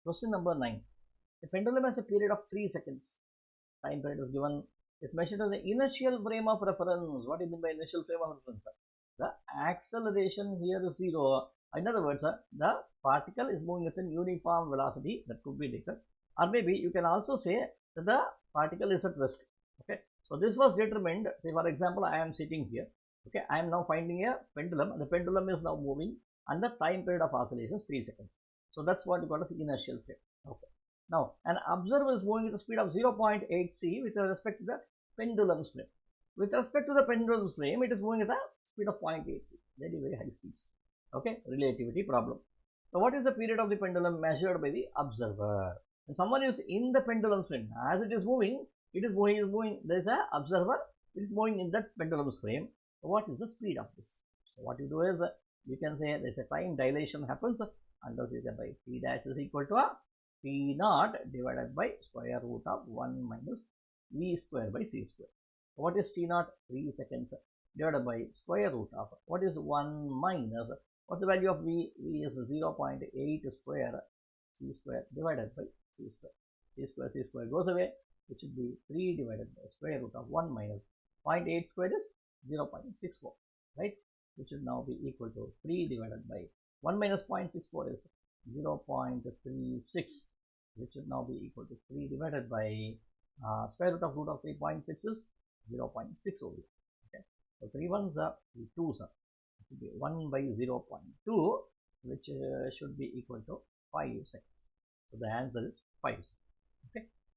Question number 9. A pendulum has a period of 3 seconds. Time period is given. Is measured as the inertial frame of reference. What do you mean by inertial frame of reference? The acceleration here is 0. In other words, the particle is moving with a uniform velocity. That could be taken. Or maybe you can also say that the particle is at rest. Okay. So this was determined. Say for example, I am sitting here. Okay. I am now finding a pendulum. The pendulum is now moving and the time period of oscillation is 3 seconds. So that's what you call as inertial frame. Okay. Now, an observer is moving with a speed of 0.8 c with respect to the pendulum's frame. With respect to the pendulum's frame, it is moving at a speed of 0.8 c, very, very high speeds. Okay, relativity problem. So, what is the period of the pendulum measured by the observer? When someone is in the pendulum's frame, as it is moving, there is an observer, it is moving in that pendulum's frame. So, what is the speed of this? So, what you do is, you can say there is a time dilation happens, and thus you can write T dash is equal to a T naught divided by square root of 1 minus V square by C square. What is T naught? 3 seconds divided by square root of, what is 1 minus, what's the value of V? V is 0.8 square C square divided by C square. C square goes away, which should be 3 divided by square root of 1 minus 0.8 square is 0.64, right? Which should now be equal to 3 divided by 1 minus 0.64 is 0.36, which should now be equal to 3 divided by square root of 3.6 is 0.6 over here. Okay, so 3 ones are 3 2s are. It should be 1 by 0.2, which should be equal to 5 seconds. So the answer is 5 seconds.